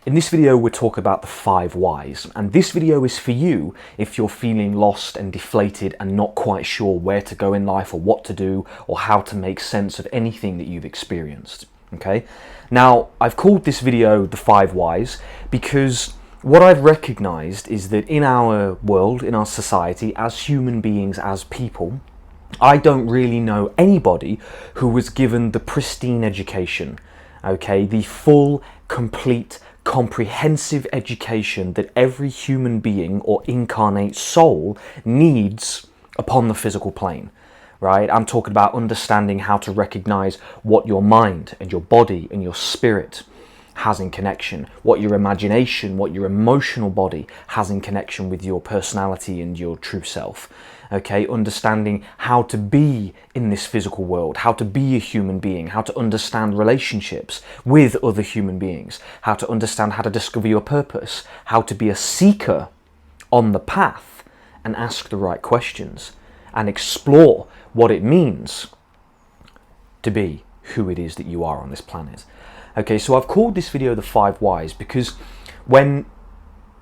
In this video, we're talking about the 5 whys, and this video is for you if you're feeling lost and deflated and not quite sure where to go in life or what to do or how to make sense of anything that you've experienced. Okay, now I've called this video the 5 whys because what I've recognized is that in our world, in our society, as human beings, as people, I don't really know anybody who was given the pristine education, okay, the full, complete, comprehensive education that every human being or incarnate soul needs upon the physical plane, right? I'm talking about understanding how to recognize what your mind and your body and your spirit has in connection, what your imagination, what your emotional body has in connection with your personality and your true self. Okay, understanding how to be in this physical world, how to be a human being, how to understand relationships with other human beings, how to understand how to discover your purpose, how to be a seeker on the path and ask the right questions and explore what it means to be who it is that you are on this planet. Okay, so I've called this video the 5 whys because when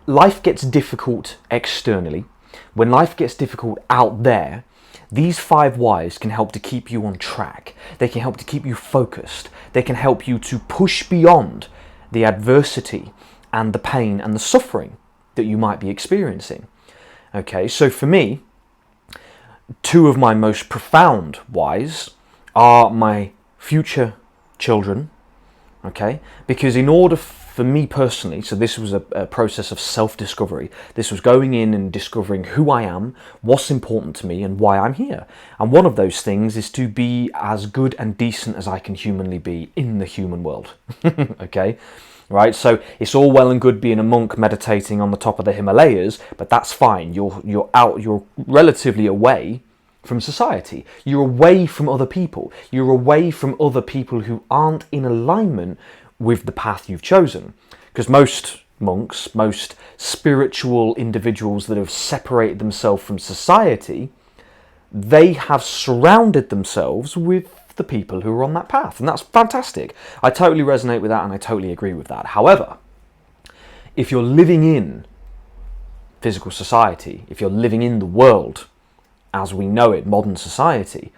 life gets difficult externally, when life gets difficult out there, these 5 whys can help to keep you on track. They can help to keep you focused. They can help you to push beyond the adversity and the pain and the suffering that you might be experiencing. Okay, so for me, 2 of my most profound whys are my future children. Okay, because in order for me personally, so this was a process of self-discovery. This was going in and discovering who I am, what's important to me, and why I'm here. And one of those things is to be as good and decent as I can humanly be in the human world. Okay, right? So it's all well and good being a monk meditating on the top of the Himalayas, but that's fine. You're relatively away from society. You're away from other people. You're away from other people who aren't in alignment with the path you've chosen. Because most monks, most spiritual individuals that have separated themselves from society, they have surrounded themselves with the people who are on that path. And that's fantastic. I totally resonate with that and I totally agree with that. However, if you're living in physical society, if you're living in the world as we know it, modern society,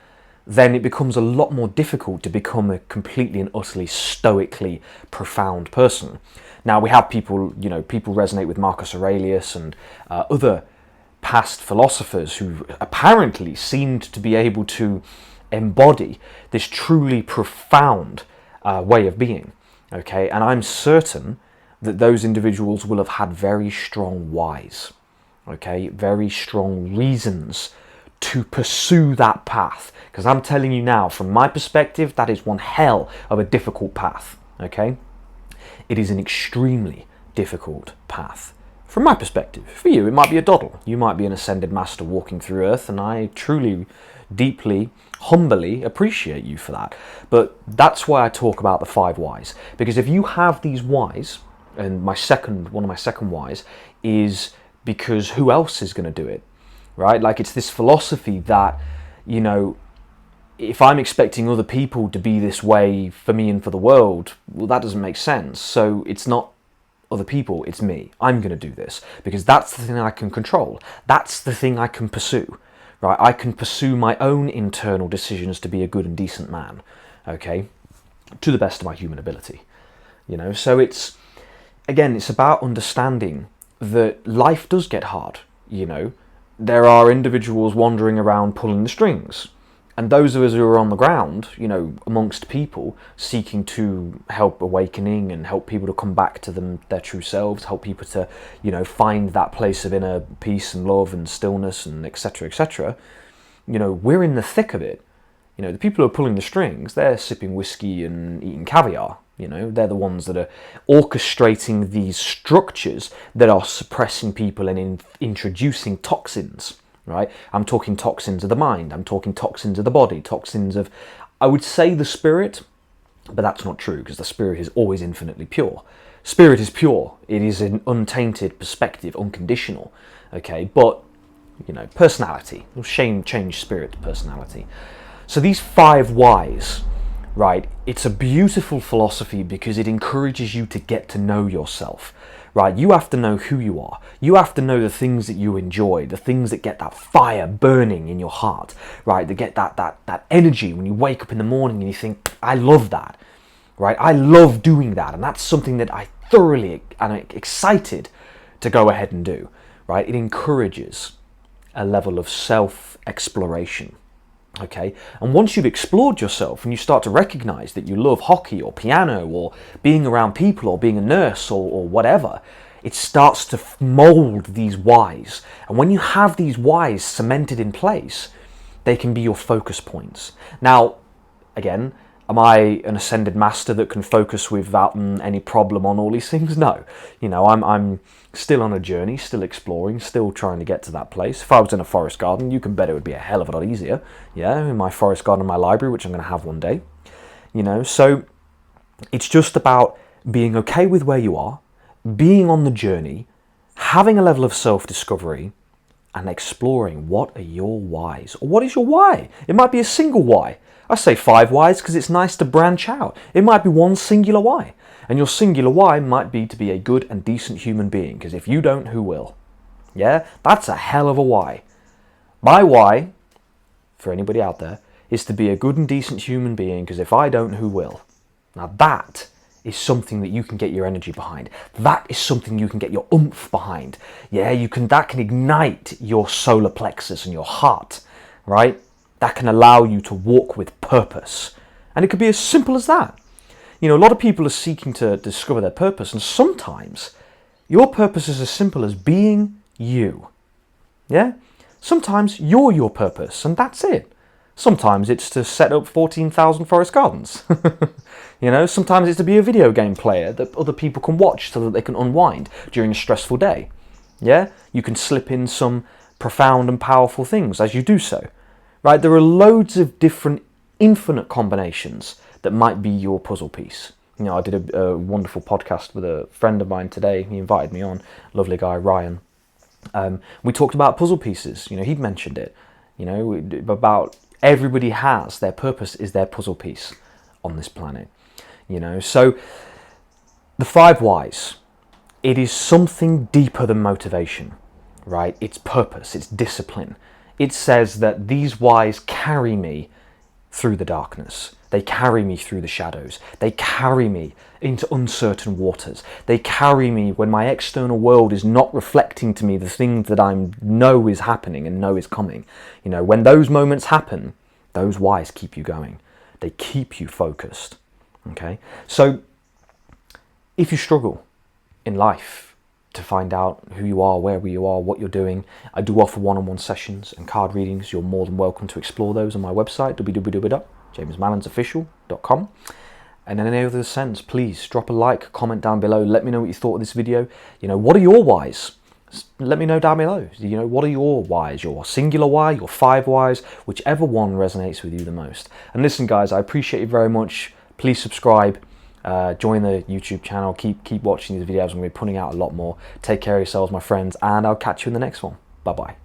then it becomes a lot more difficult to become a completely and utterly stoically profound person. Now we have people, people resonate with Marcus Aurelius and other past philosophers who apparently seemed to be able to embody this truly profound way of being. Okay, and I'm certain that those individuals will have had very strong whys. Okay, very strong reasons to pursue that path, because I'm telling you now, from my perspective, that is one hell of a difficult path. Okay, it is an extremely difficult path from my perspective. For you, it might be a doddle. You might be an ascended master walking through earth, and I truly, deeply, humbly appreciate you for that. But that's why I talk about the 5 whys, because if you have these whys, and one of my second whys is because who else is going to do it? Right? Like, it's this philosophy that, if I'm expecting other people to be this way for me and for the world, well, that doesn't make sense. So it's not other people, it's me. I'm going to do this because that's the thing I can control. That's the thing I can pursue, right? I can pursue my own internal decisions to be a good and decent man, okay, to the best of my human ability, So it's about understanding that life does get hard, There are individuals wandering around pulling the strings. And those of us who are on the ground, amongst people, seeking to help awakening and help people to come back to their true selves, help people to, find that place of inner peace and love and stillness and etc., we're in the thick of it. The people who are pulling the strings, they're sipping whiskey and eating caviar. They're the ones that are orchestrating these structures that are suppressing people and introducing toxins, right? I'm talking toxins of the mind. I'm talking toxins of the body, toxins of, I would say, the spirit, but that's not true because the spirit is always infinitely pure. Spirit is pure. It is an untainted perspective, unconditional, okay? But, personality. Change spirit to personality. So these 5 whys right? It's a beautiful philosophy because it encourages you to get to know yourself, right? You have to know who you are. You have to know the things that you enjoy, the things that get that fire burning in your heart, right? That get that energy when you wake up in the morning and you think, I love that, right? I love doing that. And that's something that I thoroughly am excited to go ahead and do, right? It encourages a level of self-exploration. Okay, and once you've explored yourself and you start to recognize that you love hockey or piano or being around people or being a nurse or whatever, it starts to mold these whys. And when you have these whys cemented in place, they can be your focus points. Now, again, am I an ascended master that can focus without any problem on all these things? No. You know, I'm still on a journey, still exploring, still trying to get to that place. If I was in a forest garden, you can bet it would be a hell of a lot easier. Yeah, in my forest garden in my library, which I'm going to have one day. You know, so it's just about being okay with where you are, being on the journey, having a level of self-discovery, and exploring what are your whys, or what is your why. It might be a single why. I say 5 whys because it's nice to branch out. It might be one singular why. And your singular why might be to be a good and decent human being, because if you don't, who will? Yeah, that's a hell of a why. My why, for anybody out there, is to be a good and decent human being, because if I don't, who will? Now that is something that you can get your energy behind. That is something you can get your oomph behind. Yeah, that can ignite your solar plexus and your heart, right? That can allow you to walk with purpose. And it could be as simple as that. You know, a lot of people are seeking to discover their purpose, and sometimes your purpose is as simple as being you. Yeah? Sometimes you're your purpose, and that's it. Sometimes it's to set up 14,000 forest gardens. You know, sometimes it's to be a video game player that other people can watch so that they can unwind during a stressful day. Yeah? You can slip in some profound and powerful things as you do so. Right? There are loads of different infinite combinations that might be your puzzle piece. You know, I did a wonderful podcast with a friend of mine today. He invited me on, lovely guy, Ryan. We talked about puzzle pieces. You know, he'd mentioned it. You know, about everybody has their purpose is their puzzle piece on this planet. You know, so the 5 whys, it is something deeper than motivation, right? It's purpose, it's discipline. It says that these whys carry me through the darkness. They carry me through the shadows. They carry me into uncertain waters. They carry me when my external world is not reflecting to me the things that I know is happening and know is coming. You know, when those moments happen, those whys keep you going. They keep you focused. Okay? So, if you struggle in life to find out who you are, where you are, what you're doing, I do offer one-on-one sessions and card readings. You're more than welcome to explore those on my website, www.jamesmallinsofficial.com. And in any other sense, please drop a like, comment down below. Let me know what you thought of this video. You know, what are your whys? Let me know down below. You know, what are your whys? Your singular why, your 5 whys, whichever one resonates with you the most. And listen, guys, I appreciate you very much. Please subscribe. Join the YouTube channel. Keep watching these videos. I'm going to be putting out a lot more. Take care of yourselves, my friends, and I'll catch you in the next one. Bye-bye.